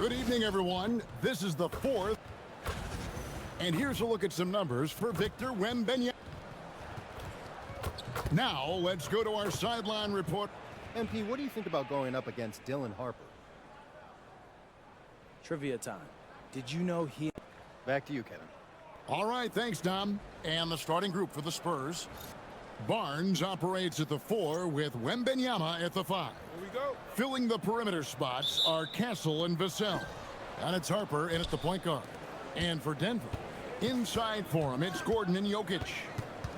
Good evening, everyone. This is the fourth. And here's a look at some numbers for Victor Wembanyama. Now, let's go to our sideline report. MP, what do you think about going up against Dylan Harper? Trivia time. Did you know he... Back to you, Kevin. All right, thanks, Dom. And the starting group for the Spurs. Barnes operates at the 4 with Wembanyama at the 5. Here we go. Filling the perimeter spots are Castle and Vassell. And it's Harper in at the point guard. And for Denver, inside for him, it's Gordon and Jokic.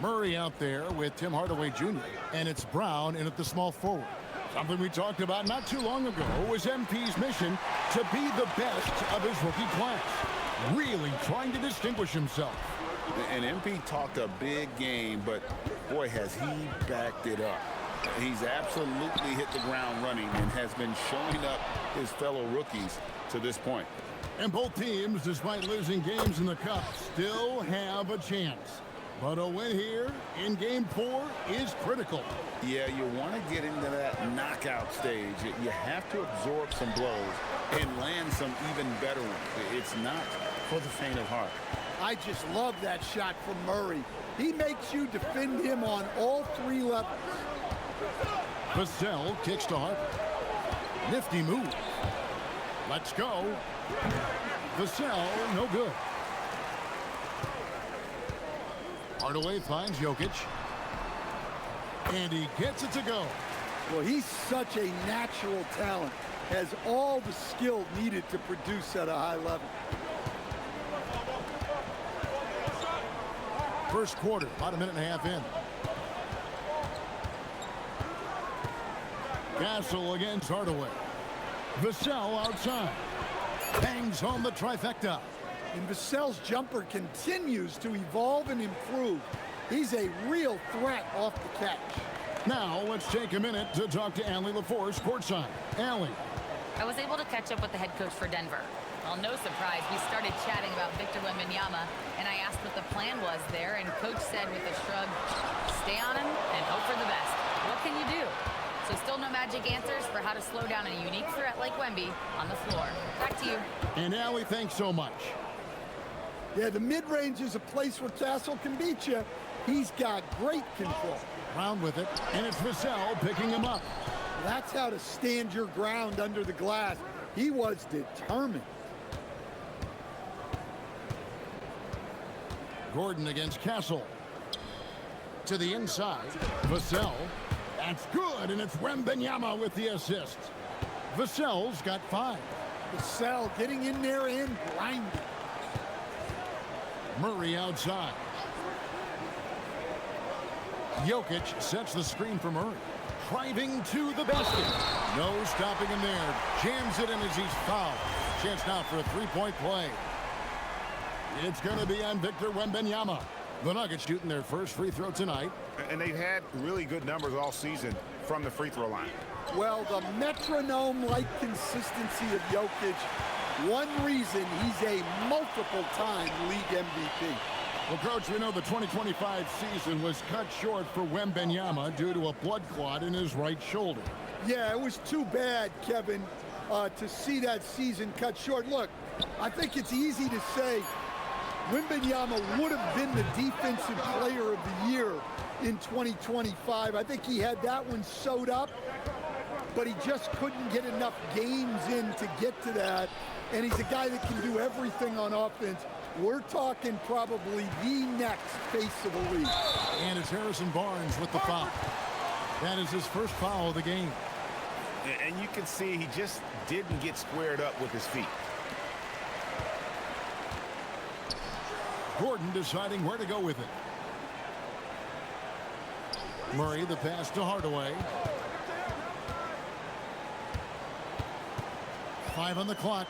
Murray out there with Tim Hardaway Jr. And it's Brown in at the small forward. Something we talked about not too long ago was MP's mission to be the best of his rookie class. Really trying to distinguish himself. And MP talked a big game, but boy, has he backed it up. He's absolutely hit the ground running and has been showing up his fellow rookies to this point. And both teams, despite losing games in the Cup, still have a chance. But a win here in Game 4 is critical. Yeah, you want to get into that knockout stage. You have to absorb some blows and land some even better ones. It's not for the faint of heart. I just love that shot from Murray. He makes you defend him on all 3 levels. Vassell kicks to Harper. Nifty move. Let's go. Vassell, no good. Hardaway finds Jokic. And he gets it to go. Well, he's such a natural talent. Has all the skill needed to produce at a high level. First quarter, about a minute and a half in. Castle against Hardaway. Vassell outside. Bangs home the trifecta. And Vassell's jumper continues to evolve and improve. He's a real threat off the catch. Now, let's take a minute to talk to Allie LaForce courtside. Allie. I was able to catch up with the head coach for Denver. Well, no surprise, we started chatting about Victor Wembanyama, and I asked what the plan was there, and Coach said with a shrug, stay on him and hope for the best. What can you do? So still no magic answers for how to slow down a unique threat like Wemby on the floor. Back to you. And Allie, thanks so much. Yeah, the mid-range is a place where Castle can beat you. He's got great control. Round with it, and it's Vassell picking him up. That's how to stand your ground under the glass. He was determined. Gordon against Castle. To the inside, Vassell. That's good, and it's Wembanyama with the assist. Vassell's got 5. Vassell getting in there and grinding. Murray outside. Jokic sets the screen for Murray. Driving to the basket. No stopping him there. Jams it in as he's fouled. Chance now for a 3-point play. It's going to be on Victor Wembanyama. The Nuggets shooting their first free throw tonight. And they've had really good numbers all season from the free throw line. Well, the metronome-like consistency of Jokic, one reason he's a multiple-time league MVP. Well, Coach, we know the 2025 season was cut short for Wembanyama due to a blood clot in his right shoulder. Yeah, it was too bad, Kevin, to see that season cut short. Look, I think it's easy to say Wembanyama would have been the defensive player of the year in 2025. I think he had that one sewed up, but he just couldn't get enough games in to get to that. And he's a guy that can do everything on offense. We're talking probably the next face of the league. And it's Harrison Barnes with the foul. That is his first foul of the game. And you can see he just didn't get squared up with his feet. Gordon deciding where to go with it. Murray, the pass to Hardaway. 5 on the clock.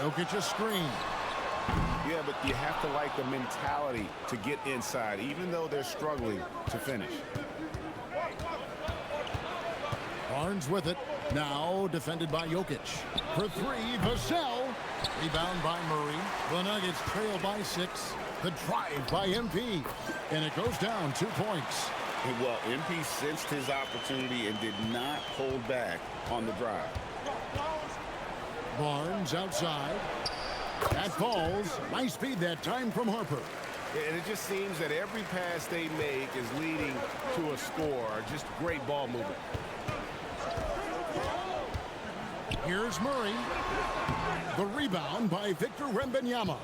Jokic a screen. Yeah, but you have to like the mentality to get inside, even though they're struggling to finish. Barnes with it. Now defended by Jokic. For 3, Vassell. Rebound by Murray. The Nuggets trail by 6. The drive by MP. And it goes down 2 points. Well, MP sensed his opportunity and did not hold back on the drive. Barnes outside. That falls. Nice speed that time from Harper. And it just seems that every pass they make is leading to a score. Just great ball movement. Here's Murray. The rebound by Victor Wembanyama.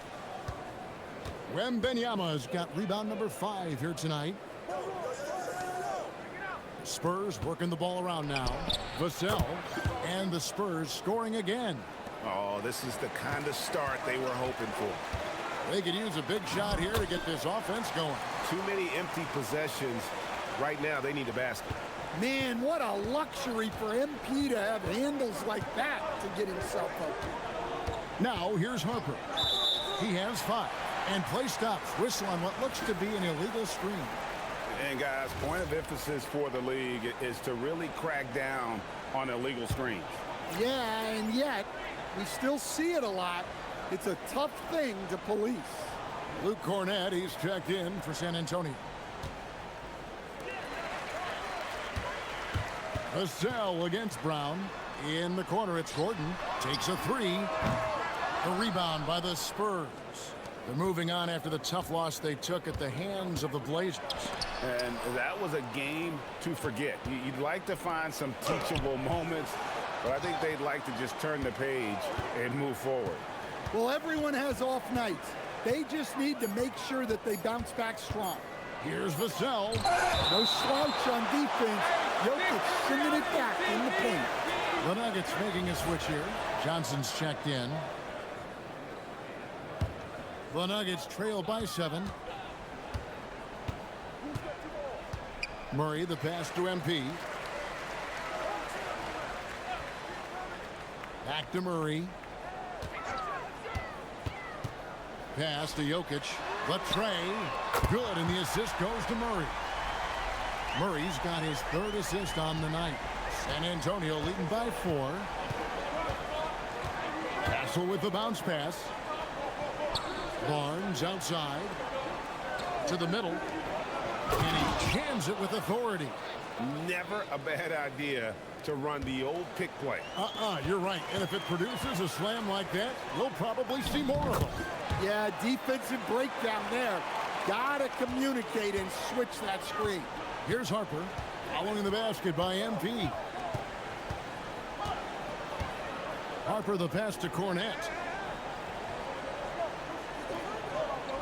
Wembanyama's got rebound number 5 here tonight. Spurs working the ball around now. Vassell and the Spurs scoring again. Oh, this is the kind of start they were hoping for. They could use a big shot here to get this offense going. Too many empty possessions. Right now, they need a basket. Man, what a luxury for MP to have handles like that to get himself open. Now, here's Harper. He has 5. And play stops. Whistle on what looks to be an illegal screen. And, guys, point of emphasis for the league is to really crack down on illegal screens. Yeah, and yet, we still see it a lot. It's a tough thing to police. Luke Cornett, he's checked in for San Antonio. Vassell against Brown. In the corner, it's Gordon. Takes a 3. A rebound by the Spurs. They're moving on after the tough loss they took at the hands of the Blazers. And that was a game to forget. You'd like to find some teachable moments, but I think they'd like to just turn the page and move forward. Well, everyone has off nights. They just need to make sure that they bounce back strong. Here's Vassell. No slouch on defense. Jokic sending it back in the paint. The Nuggets making a switch here. Johnson's checked in. The Nuggets trail by 7. Murray, the pass to MP. Back to Murray. Pass to Jokic. The tray. Good, and the assist goes to Murray. Murray's got his 3rd assist on the night. San Antonio leading by 4. Castle with the bounce pass. Barnes outside. To the middle. And he jams it with authority. Never a bad idea to run the old pick play. You're right. And if it produces a slam like that, we'll probably see more of them. Yeah, defensive breakdown there. Gotta communicate and switch that screen. Here's Harper. Following the basket by MP. Harper the pass to Cornett.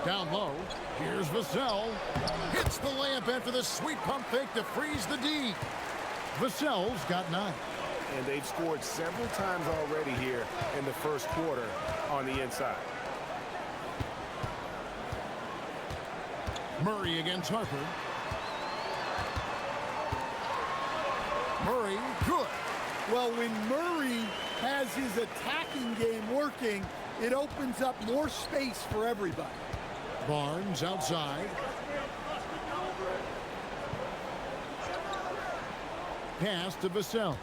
Down low. Here's Vassell. Hits the layup after the sweet pump fake to freeze the D. Vassell's got 9. And they've scored several times already here in the first quarter on the inside. Murray against Harper. Murray, good. Well, when Murray has his attacking game working, it opens up more space for everybody. Barnes outside. Pass to Vassell.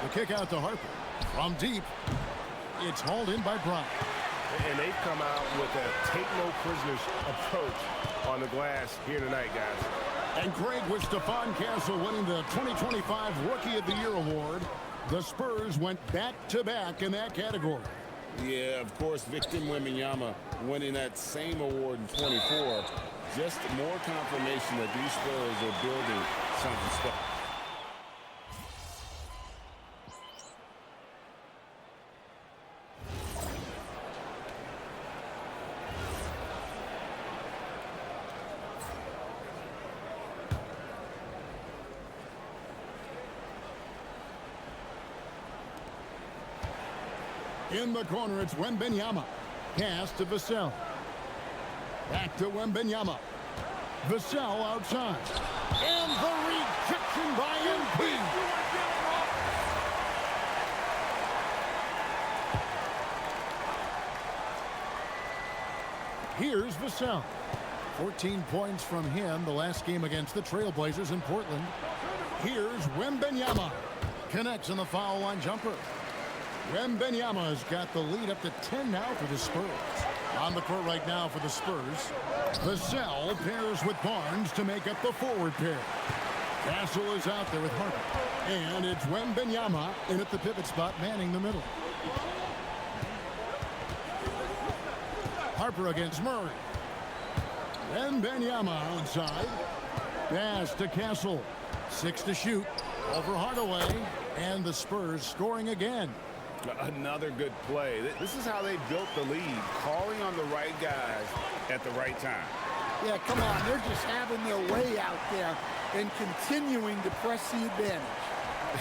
The kick out to Harper. From deep. It's hauled in by Brown. And they've come out with a take-no-prisoners approach on the glass here tonight, guys. And Craig, with Stephon Castle winning the 2025 Rookie of the Year award, the Spurs went back-to-back in that category. Yeah, of course, Victor Wembanyama winning that same award in 24. Just more confirmation that these Spurs are building something special. In the corner, it's Wembanyama. Pass to Vassell. Back to Wembanyama. Vassell outside. And the rejection by MP. Here's Vassell. 14 points from him the last game against the Trailblazers in Portland. Here's Wembanyama. Connects on the foul line jumper. Wembanyama's got the lead up to 10 now for the Spurs. On the court right now for the Spurs. Vassell pairs with Barnes to make up the forward pair. Castle is out there with Harper. And it's Wembanyama in at the pivot spot, manning the middle. Harper against Murray. Wembanyama outside. Pass to Castle. 6 to shoot. Over Hardaway. And the Spurs scoring again. Another good play. This is how they built the lead, calling on the right guys at the right time. Yeah, come on. They're just having their way out there and continuing to press the advantage.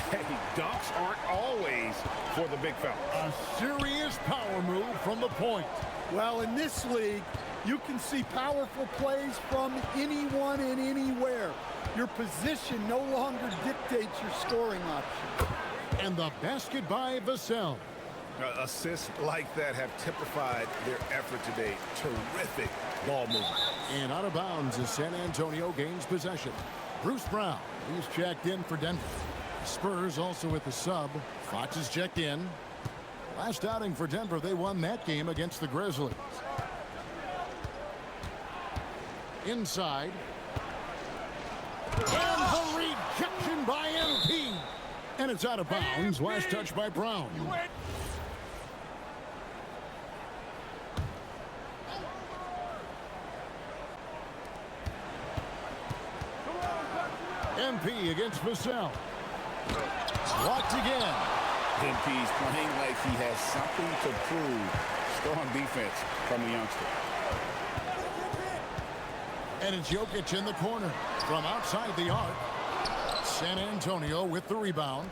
Hey, dunks aren't always for the big fella. A serious power move from the point. Well, in this league, you can see powerful plays from anyone and anywhere. Your position no longer dictates your scoring option. And the basket by Vassell. Assists like that have typified their effort today. Terrific ball movement. And out of bounds as San Antonio gains possession. Bruce Brown, he's checked in for Denver. Spurs also with the sub. Fox is checked in. Last outing for Denver, they won that game against the Grizzlies. Inside. And the rejection by MP. And it's out of bounds. Last touch by Brown. MP against Vassell. Blocked again. MP's playing like he has something to prove. Strong defense from the youngster. And it's Jokic in the corner from outside the arc. San Antonio with the rebound.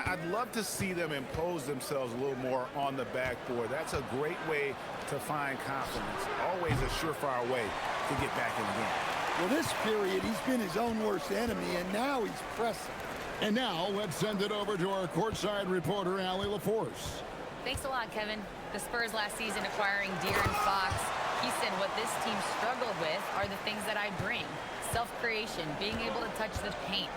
I'd love to see them impose themselves a little more on the backboard. That's a great way to find confidence. Always a surefire way to get back in the game. Well, this period, he's been his own worst enemy, and now he's pressing. And now let's send it over to our courtside reporter, Allie LaForce. Thanks a lot, Kevin. The Spurs last season acquiring De'Aaron Fox. He said what this team struggled with are the things that I bring. Self-creation, being able to touch the paint,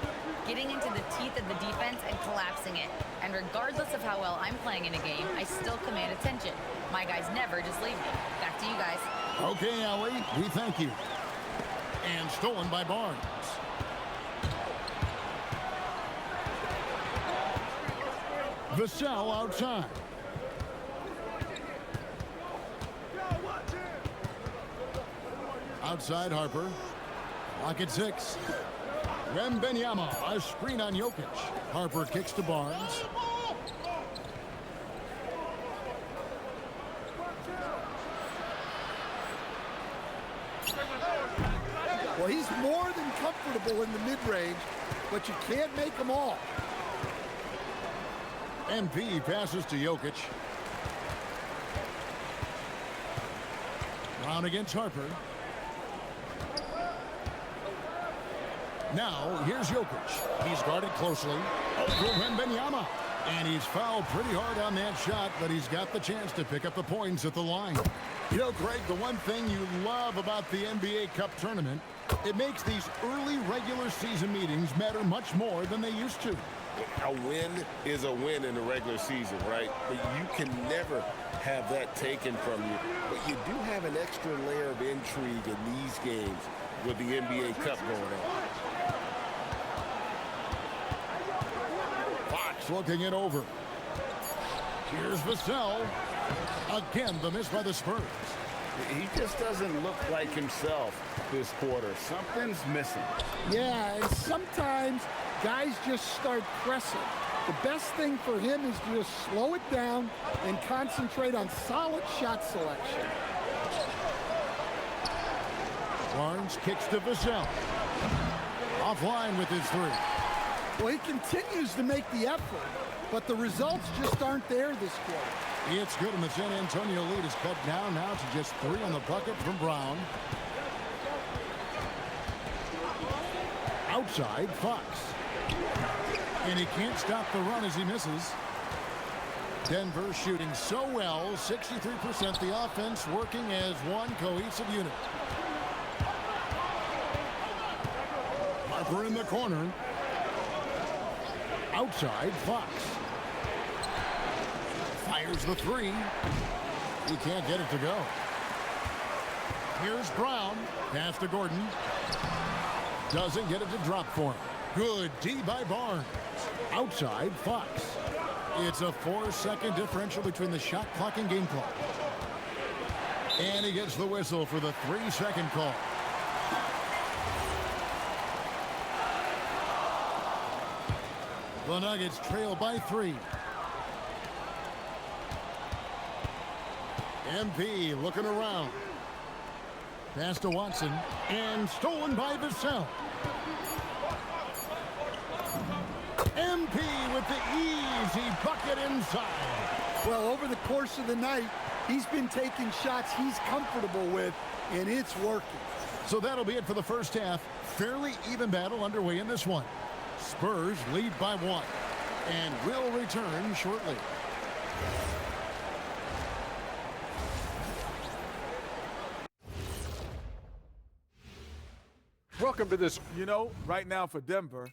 getting into the teeth of the defense and collapsing it. And regardless of how well I'm playing in a game, I still command attention. My guys never just leave me. Back to you guys. Okay, Allie, we thank you. And stolen by Barnes. Vassell outside. Outside Harper. Lock at 6. Wembanyama, a screen on Jokic. Harper kicks to Barnes. Well, he's more than comfortable in the mid-range, but you can't make them all. MP passes to Jokic. Brown against Harper. Now, here's Jokic. He's guarded closely. Over Wembanyama. And he's fouled pretty hard on that shot, but he's got the chance to pick up the points at the line. You know, Greg, the one thing you love about the NBA Cup tournament, it makes these early regular season meetings matter much more than they used to. A win is a win in the regular season, right? But you can never have that taken from you. But you do have an extra layer of intrigue in these games with the NBA Cup going on. Fox looking it over. Here's Vassell. Again, the miss by the Spurs. He just doesn't look like himself this quarter. Something's missing. Yeah, and sometimes guys just start pressing. The best thing for him is to just slow it down and concentrate on solid shot selection. Barnes kicks to Vassell. Offline with his 3. Well, he continues to make the effort, but the results just aren't there this quarter. It's good, and the San Antonio lead is cut down now to just 3 on the bucket from Brown. Outside, Fox. And he can't stop the run as he misses. Denver shooting so well, 63%. The offense working as one cohesive unit. Harper in the corner. Outside, Fox. Fires the 3. He can't get it to go. Here's Brown. Pass to Gordon. Doesn't get it to drop for him. Good D by Barnes. Outside, Fox. It's a 4-second differential between the shot clock and game clock. And he gets the whistle for the 3-second call. The Nuggets trail by 3. MP looking around. Pass to Watson. And stolen by Vassell. MP with the easy bucket inside. Well, over the course of the night, he's been taking shots he's comfortable with, and it's working. So that'll be it for the first half. Fairly even battle underway in this one. Spurs lead by 1 and will return shortly. Welcome to this. You know, right now for Denver,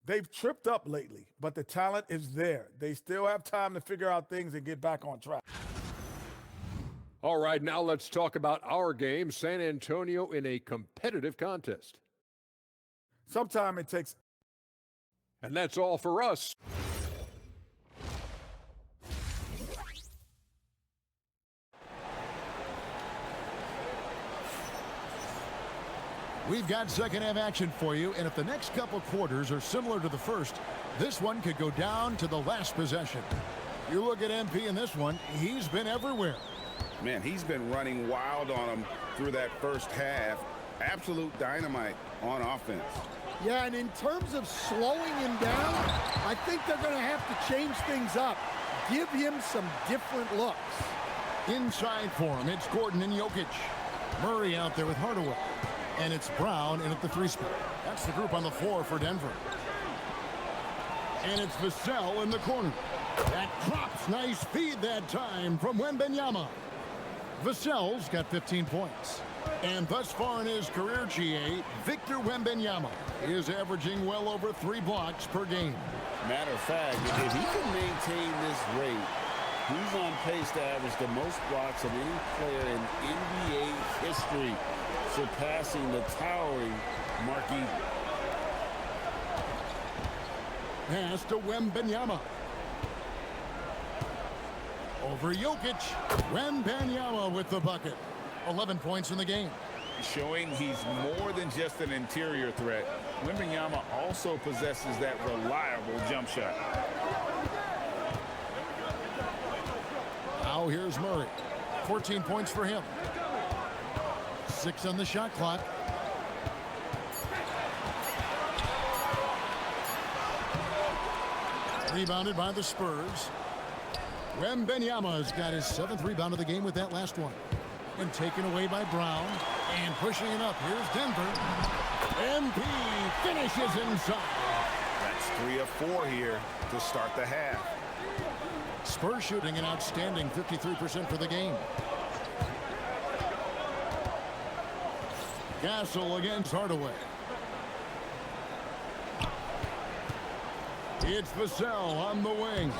they've tripped up lately, but the talent is there. They still have time to figure out things and get back on track. All right, now let's talk about our game, San Antonio in a competitive contest. Sometimes it takes. And that's all for us. We've got second half action for you, and if the next couple quarters are similar to the first, this one could go down to the last possession. You look at MP in this one, he's been everywhere. Man, he's been running wild on him through that first half. Absolute dynamite on offense. Yeah, and in terms of slowing him down, I think they're going to have to change things up. Give him some different looks. Inside for him, it's Gordon and Jokic. Murray out there with Hardaway. And it's Brown in at the 3 spot. That's the group on the floor for Denver. And it's Vassell in the corner. That drops. Nice feed that time from Wembanyama. Vassell's got 15 points. And thus far in his career, GA, Victor Wembanyama is averaging well over 3 blocks per game. Matter of fact, if he can maintain this rate, he's on pace to average the most blocks of any player in NBA history, surpassing the towering Marquis. Pass to Wembanyama. Over Jokic. Wembanyama with the bucket. 11 points in the game. Showing he's more than just an interior threat. Wembanyama also possesses that reliable jump shot. Now here's Murray. 14 points for him. 6 on the shot clock. Rebounded by the Spurs. Wembanyama's got his 7th rebound of the game with that last one. And taken away by Brown. And pushing it up. Here's Denver. MP finishes inside. That's 3 of 4 here to start the half. Spurs shooting an outstanding 53% for the game. Castle against Hardaway. It's Vassell on the wing.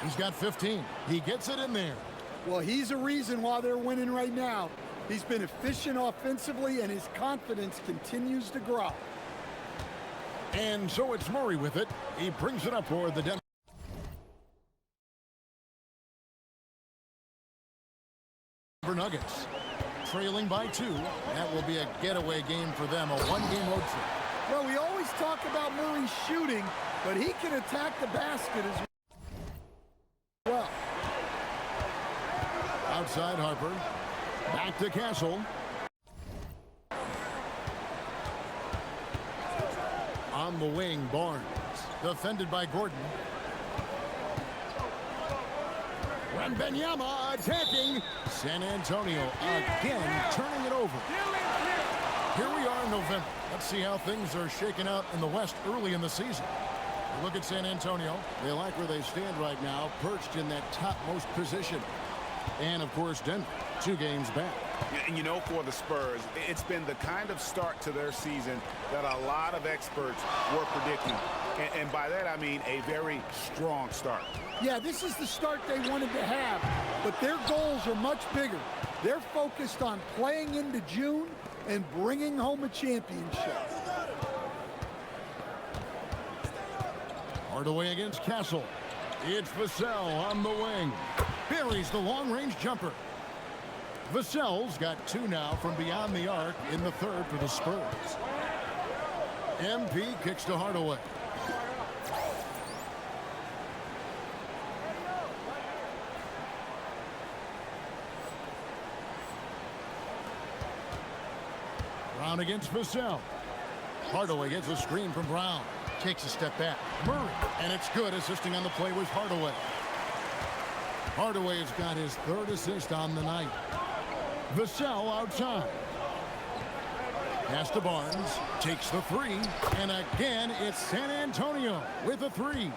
He's got 15. He gets it in there. Well, he's a reason why they're winning right now. He's been efficient offensively, and his confidence continues to grow. And so it's Murray with it. He brings it up for the Denver Nuggets. Trailing by 2. That will be a getaway game for them, a one-game road trip. Well, we always talk about Murray's shooting, but he can attack the basket as well. Outside Harper. Back to Castle. On the wing, Barnes. Defended by Gordon. Wembanyama attacking. San Antonio again turning it over. Here we are in November. Let's see how things are shaking out in the West early in the season. Look at San Antonio. They like where they stand right now, perched in that topmost position. And, of course, Denver, 2 games back. And you know, for the Spurs, it's been the kind of start to their season that a lot of experts were predicting. And by that, I mean a very strong start. Yeah, this is the start they wanted to have, but their goals are much bigger. They're focused on playing into June and bringing home a championship. Hardaway against Castle. It's Vassell on the wing. Buries the long-range jumper. Vassell's got 2 now from beyond the arc in the third for the Spurs. MP kicks to Hardaway. Brown against Vassell. Hardaway gets a screen from Brown. Takes a step back. Murray. And it's good. Assisting on the play was Hardaway. Hardaway has got his 3rd assist on the night. Vassell outside. Pass to Barnes. Takes the 3. And again, it's San Antonio with a 3.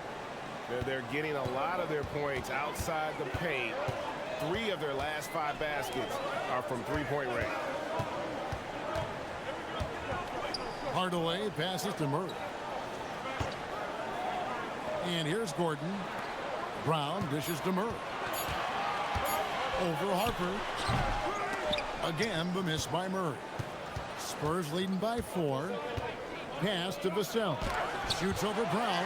They're getting a lot of their points outside the paint. 3 of their last 5 baskets are from three-point range. Hardaway passes to Murray. And here's Gordon. Brown dishes to Murray. Over Harper. Again, the miss by Murray. Spurs leading by 4. Pass to Vassell. Shoots over Brown.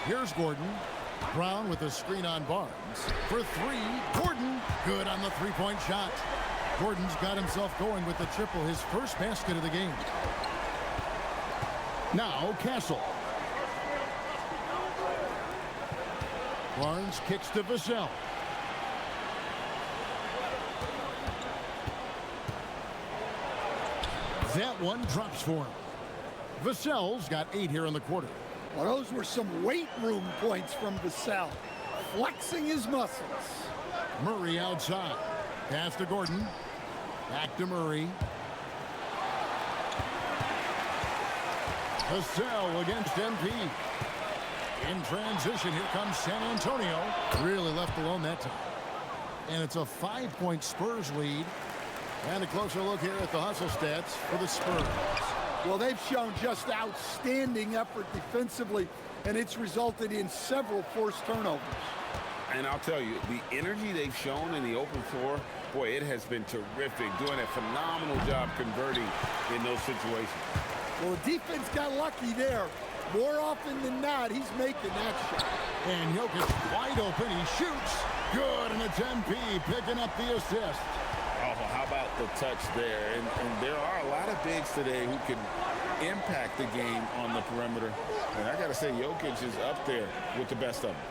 Here's Gordon. Brown with a screen on Barnes. For 3, Gordon. Good on the 3-point shot. Gordon's got himself going with the triple, his first basket of the game. Now Castle. Barnes kicks to Vassell. That one drops for him. Vassell's got 8 here in the quarter. Well, those were some weight room points from Vassell, flexing his muscles. Murray outside. Pass to Gordon. Back to Murray. Vassell against MP. In transition, here comes San Antonio. Really left alone that time. And it's a 5-point Spurs lead. And a closer look here at the hustle stats for the Spurs. Well, they've shown just outstanding effort defensively, and it's resulted in several forced turnovers. And I'll tell you, the energy they've shown in the open floor, boy, it has been terrific, doing a phenomenal job converting in those situations. Well, the defense got lucky there. More often than not, he's making that shot. And Jokic wide open. He shoots. Good, and it's MP picking up the assist. Oh, how about the touch there? And there are a lot of bigs today who can impact the game on the perimeter. And I got to say, Jokic is up there with the best of them.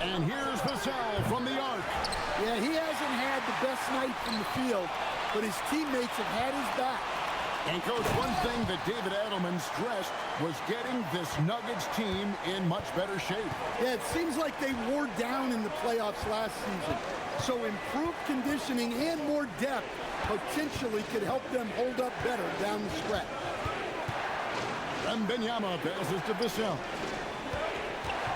And here's Vassell from the arc. Yeah, he hasn't had the best night from the field, but his teammates have had his back. And, Coach, one thing that David Adelman stressed was getting this Nuggets team in much better shape. Yeah, it seems like they wore down in the playoffs last season. So improved conditioning and more depth potentially could help them hold up better down the stretch. Wembanyama passes to Vassell.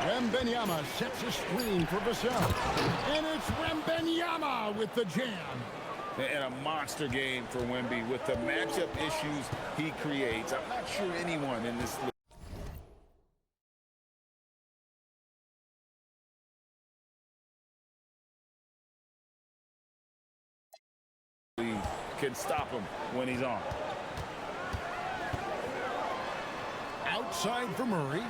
Wembanyama sets a screen for Vassell. And it's Wembanyama with the jam. And a monster game for Wemby with the matchup issues he creates. I'm not sure anyone in this league can stop him when he's on. Outside for Murray.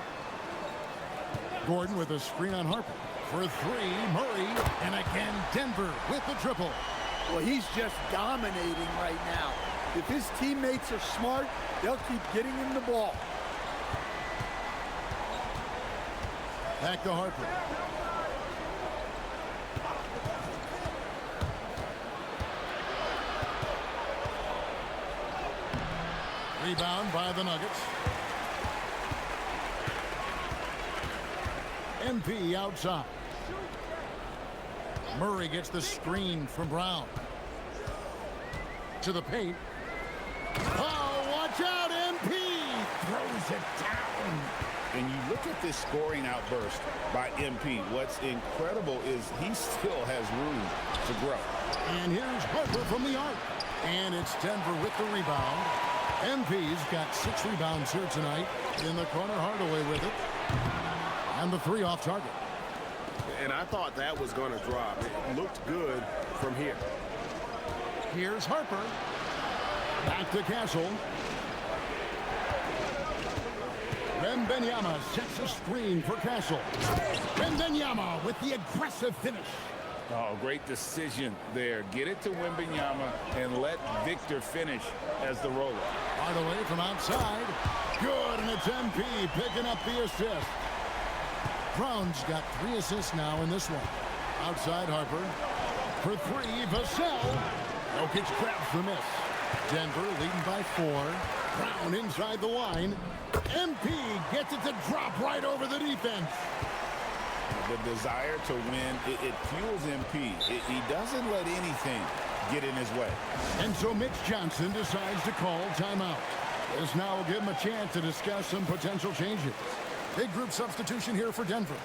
Gordon with a screen on Harper. For 3, Murray. And again, Denver with the triple. Well, he's just dominating right now. If his teammates are smart, they'll keep getting him the ball. Back to Harper. Rebound by the Nuggets. MP outside. Murray gets the screen from Brown. To the paint. Oh, watch out, MP! Throws it down. And you look at this scoring outburst by MP. What's incredible is he still has room to grow. And here's Harper from the arc. And it's Denver with the rebound. MP's got 6 rebounds here tonight. In the corner, Hardaway with it. And the 3 off target. And I thought that was going to drop. It looked good from here. Here's Harper. Back to Castle. Wembanyama sets a screen for Castle. Wembanyama with the aggressive finish. Oh, great decision there. Get it to Wembanyama and let Victor finish as the roller. Hardaway from outside. Good, and it's MP picking up the assist. Brown's got 3 assists now in this one. Outside Harper. For 3, Vassell. Jokic grabs the miss. Denver leading by 4. Brown inside the line. MP gets it to drop right over the defense. The desire to win, it fuels MP. He doesn't let anything get in his way. And so Mitch Johnson decides to call timeout. This now will give him a chance to discuss some potential changes. Big group substitution here for Denver.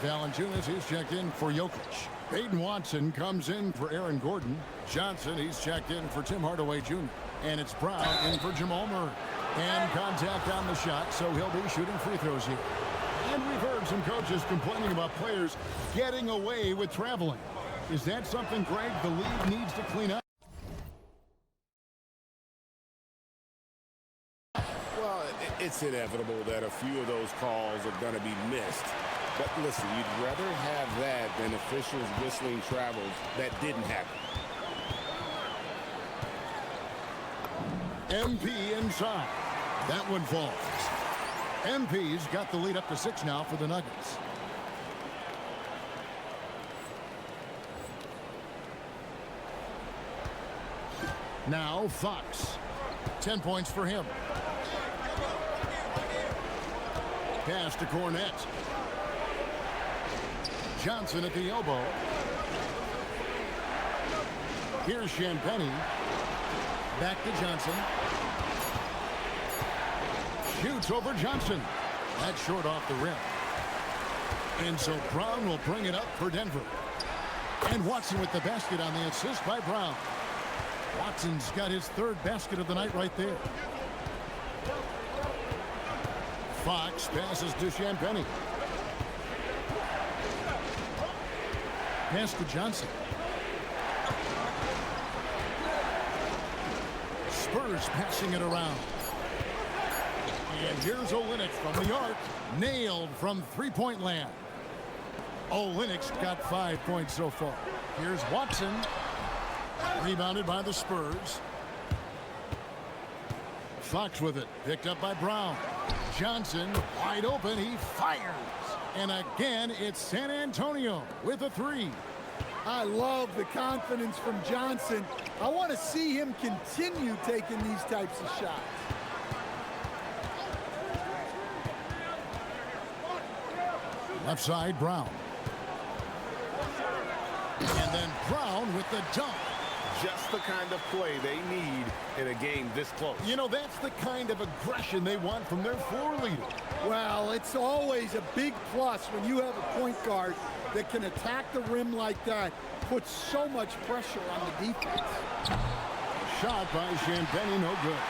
Valanciunas is checked in for Jokic. Peyton Watson comes in for Aaron Gordon. Johnson, he's checked in for Tim Hardaway Jr. And it's Brown in for Jamal Murray. And contact on the shot, so he'll be shooting free throws here. And we've heard some coaches complaining about players getting away with traveling. Is that something, Greg, the league needs to clean up? Well, it's inevitable that a few of those calls are going to be missed. But listen, you'd rather have that than officials whistling travels that didn't happen. MP inside. That one falls. MP's got the lead up to 6 now for the Nuggets. Now Fox. 10 points for him. Pass to Cornette. Johnson at the elbow. Here's Champagnie. Back to Johnson. Shoots over Johnson. That's short off the rim. And so Brown will bring it up for Denver. And Watson with the basket on the assist by Brown. Watson's got his 3rd basket of the night right there. Fox passes to Champagnie. Pass to Johnson. Spurs passing it around. And here's Olynyk from the arc. Nailed from 3-point land. Olynyk's got 5 points so far. Here's Watson. Rebounded by the Spurs. Fox with it. Picked up by Brown. Johnson wide open. He fires. And again, it's San Antonio with a 3. I love the confidence from Johnson. I want to see him continue taking these types of shots. Left side, Brown. And then Brown with the dunk. Just the kind of play they need in a game this close. You know, that's the kind of aggression they want from their floor leader. Well, it's always a big plus when you have a point guard that can attack the rim like that, puts so much pressure on the defense. Shot by Champagnie, no good.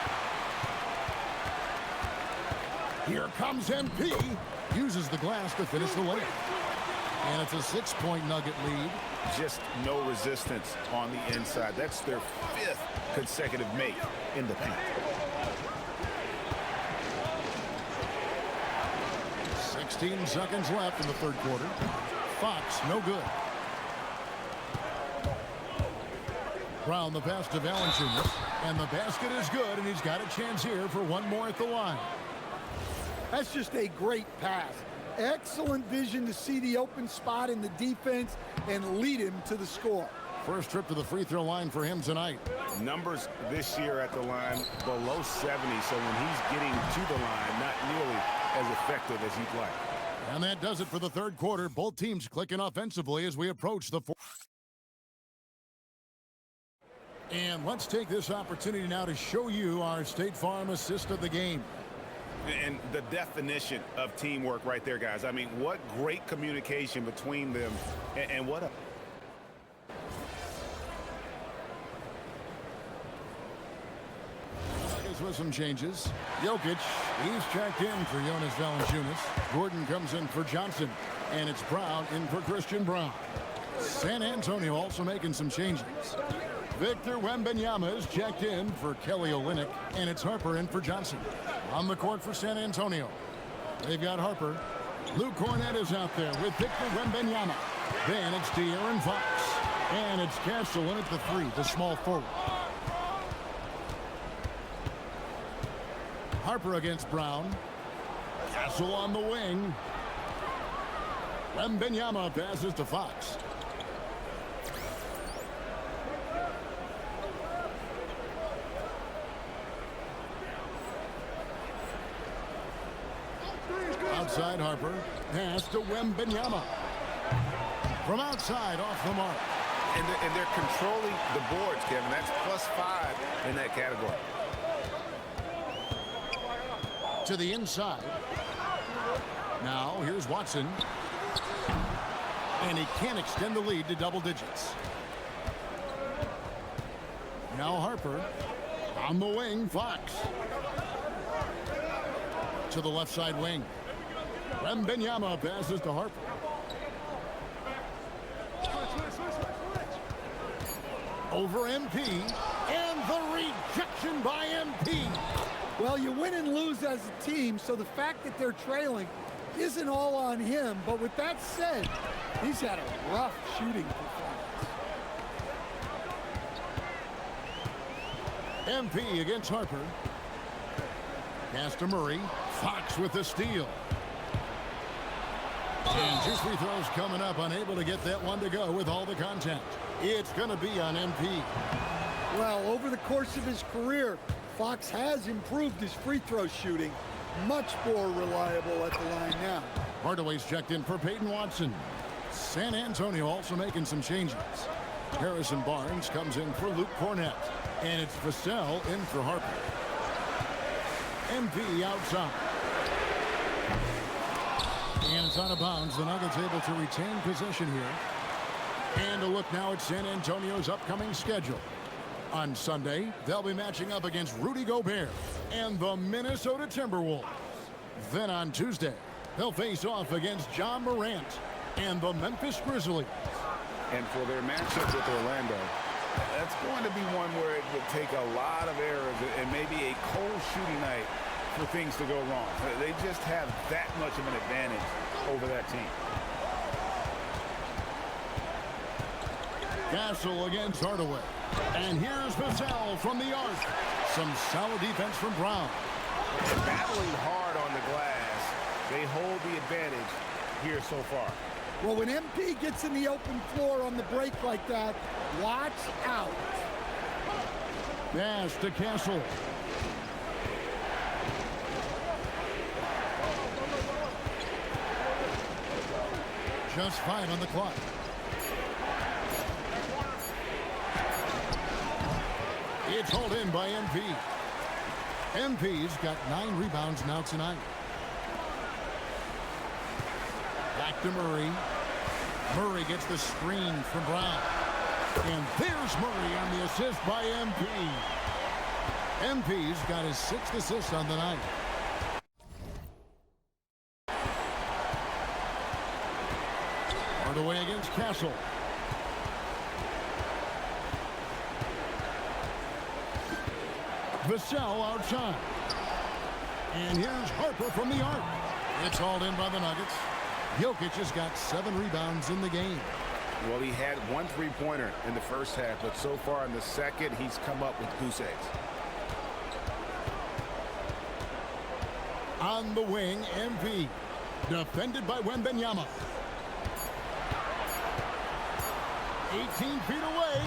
Here comes MP. Uses the glass to finish the layup. And it's a 6-point Nugget lead. Just no resistance on the inside. That's their 5th consecutive make in the paint. 16 seconds left in the 3rd quarter. Fox, no good. Brown the pass to Valanciunas. And the basket is good, and he's got a chance here for one more at the line. That's just a great pass. Excellent vision to see the open spot in the defense and lead him to the score. First trip to the free throw line for him tonight. Numbers this year at the line below 70, so when he's getting to the line, not nearly as effective as he'd like. And that does it for the 3rd quarter. Both teams clicking offensively as we approach the 4th. And let's take this opportunity now to show you our State Farm assist of the game. And the definition of teamwork right there, guys. I mean, what great communication between them, and what a... With some changes. Jokic, he's checked in for Jonas Valanciunas. Gordon comes in for Johnson. And it's Brown in for Christian Brown. San Antonio also making some changes. Victor Wembanyama is checked in for Kelly Olynyk, and it's Harper in for Johnson. On the court for San Antonio, they've got Harper. Luke Cornett is out there with Victor Wembanyama. Then it's De'Aaron Fox. And it's Castle in at the 3, the small forward. Harper against Brown. Castle on the wing. Wembanyama passes to Fox. Outside Harper. Pass to Wembanyama. From outside, off the mark. And they're controlling the boards, Kevin. That's +5 in that category. To the inside. Now, here's Watson. And he can't extend the lead to double digits. Now Harper. On the wing, Fox. To the left side wing. Wembanyama passes to Harper. Over MP, and the rejection by MP. Well, you win and lose as a team, so the fact that they're trailing isn't all on him. But with that said, he's had a rough shooting performance. MP against Harper. Pass to Murray. Fox with the steal. And 2 free throws coming up, unable to get that one to go with all the contact. It's going to be on MP. Well, over the course of his career, Fox has improved his free throw shooting. Much more reliable at the line now. Hardaway's checked in for Peyton Watson. San Antonio also making some changes. Harrison Barnes comes in for Luke Cornett. And it's Vassell in for Harper. MP outside. And it's out of bounds. The Nuggets able to retain possession here. And a look now at San Antonio's upcoming schedule. On Sunday, they'll be matching up against Rudy Gobert and the Minnesota Timberwolves. Then on Tuesday, they'll face off against John Morant and the Memphis Grizzlies. And for their matchup with Orlando, that's going to be one where it would take a lot of errors and maybe a cold shooting night for things to go wrong. They just have that much of an advantage over that team. Castle against Hardaway. And here's Vassell from the arc. Some solid defense from Brown. Battling hard on the glass. They hold the advantage here so far. Well, when MP gets in the open floor on the break like that, watch out. Pass to Castle. Just 5 on the clock. It's hauled in by MP. MP's got 9 rebounds now tonight. Back to Murray. Murray gets the screen from Brown. And there's Murray on the assist by MP. MP's got his 6th assist on the night. Hardaway against Castle. Vassell outside. And here's Harper from the arc. It's hauled in by the Nuggets. Jokic has got 7 rebounds in the game. Well, he had 1 3-pointer in the first half, but so far in the second, he's come up with goose eggs. On the wing, MP. Defended by Wembanyama. 18 feet away.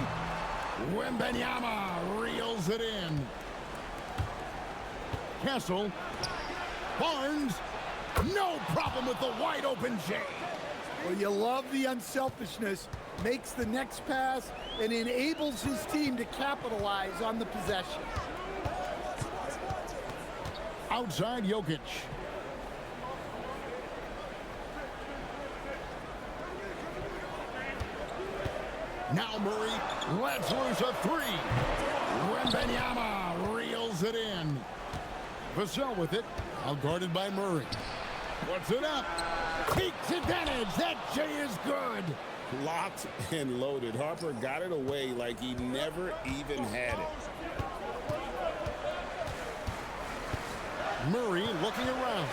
Wembanyama reels it in. Castle. Barnes. No problem with the wide open J. Well, you love the unselfishness. Makes the next pass and enables his team to capitalize on the possession. Outside Jokic. Now Murray lets loose a 3. Wembanyama reels it in. Vassell with it, out guarded by Murray. Puts it up. Takes advantage. That J is good. Locked and loaded. Harper got it away like he never even had it. Murray looking around.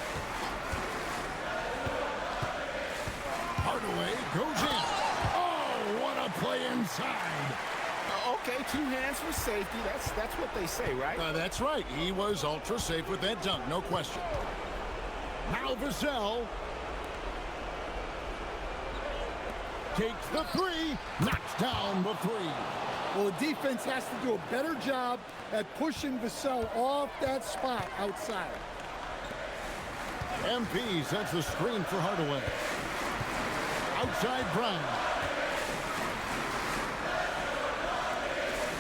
Hardaway goes in. Oh, what a play inside. Okay, 2 hands for safety. That's what they say, right? That's right. He was ultra safe with that dunk, no question. Now Vassell takes the 3, knocks down the 3. Well, the defense has to do a better job at pushing Vassell off that spot outside. MP sets the screen for Hardaway. Outside Brown.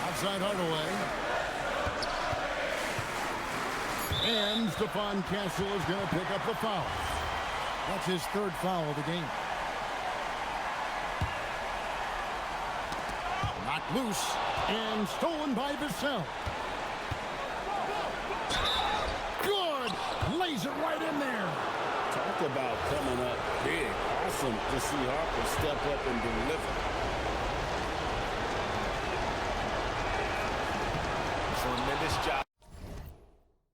Outside Hardaway. And Stephon Castle is going to pick up the foul. That's his 3rd foul of the game. Knocked loose and stolen by Vassell. Good! Lays it right in there. Talk about coming up big. Awesome to see Harper step up and deliver. Tremendous job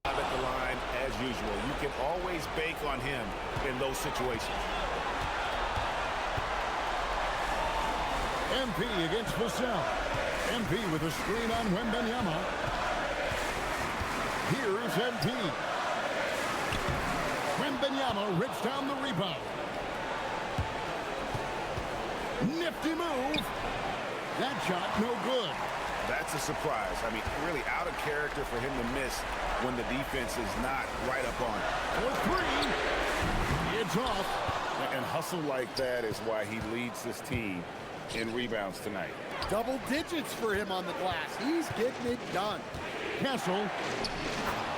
at the line as usual. You can always bank on him in those situations. MP against Vassell. MP with a screen on Wembanyama. Here is MP. Wembanyama rips down the rebound. Nifty move. That shot no good. That's a surprise. I mean, really out of character for him to miss when the defense is not right up on it. For 3. It's off. And hustle like that is why he leads this team in rebounds tonight. Double digits for him on the glass. He's getting it done. Castle.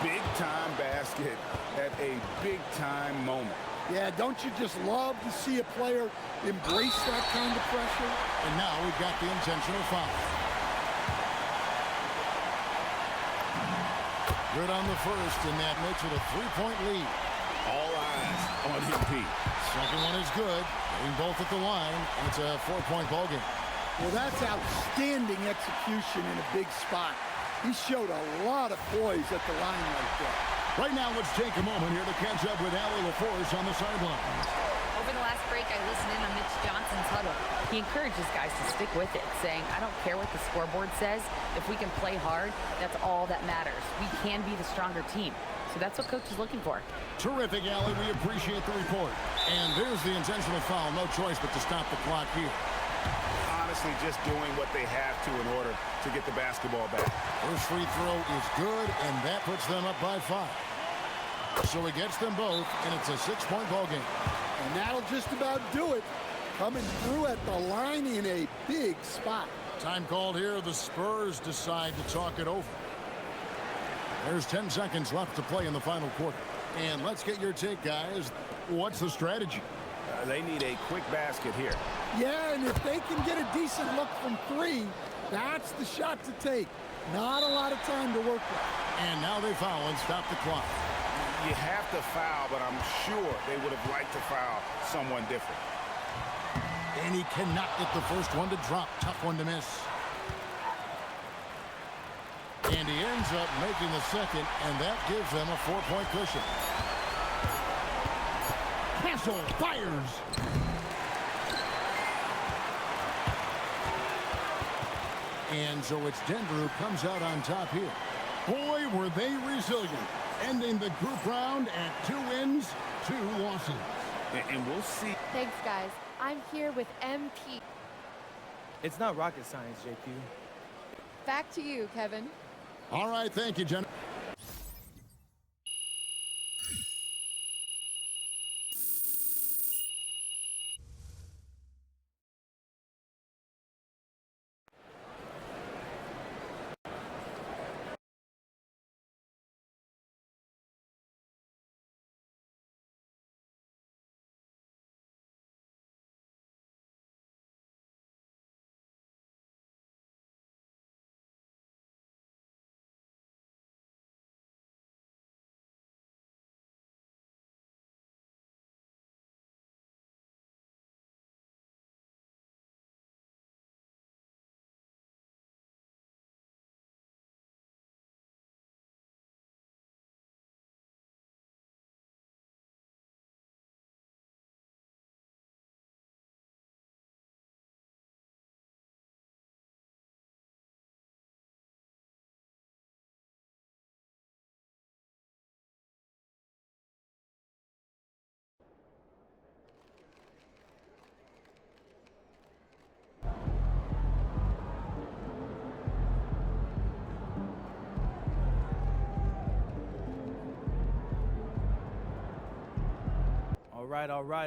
Big-time basket at a big-time moment. Yeah, don't you just love to see a player embrace that kind of pressure? And now we've got the intentional foul. Good on the first, and that makes it a 3-point lead. All eyes on MP. Second one is good. Getting both at the line, and it's a 4-point ball game. Well, that's outstanding execution in a big spot. He showed a lot of poise at the line right there. Right now, let's take a moment here to catch up with Allie LaForce on the sidelines. Over the last break, I listened in on Mitch Johnson's huddle. He encourages guys to stick with it, saying, I don't care what the scoreboard says. If we can play hard, that's all that matters. We can be the stronger team. So that's what Coach is looking for. Terrific, Allie. We appreciate the report. And there's the intentional foul. No choice but to stop the clock here. Honestly, just doing what they have to in order to get the basketball back. First free throw is good, and that puts them up by 5. So he gets them both, and it's a 6-point ball game. And that'll just about do it. Coming through at the line in a big spot. Time called here. The Spurs decide to talk it over. There's 10 seconds left to play in the final quarter. And let's get your take, guys. What's the strategy? They need a quick basket here. Yeah, and if they can get a decent look from 3, that's the shot to take. Not a lot of time to work with. And now they foul and stop the clock. You have to foul, but I'm sure they would have liked to foul someone different. And he cannot get the first one to drop. Tough one to miss. And he ends up making the second, and that gives them a 4-point cushion. Castle fires. And so it's Denver who comes out on top here. Boy, were they resilient, ending the group round at 2 wins, 2 losses. And we'll see. Thanks, guys. I'm here with MP. It's not rocket science, JQ. Back to you, Kevin. All right, thank you, Jen.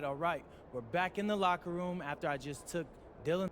All right. We're back in the locker room after I just took Dylan.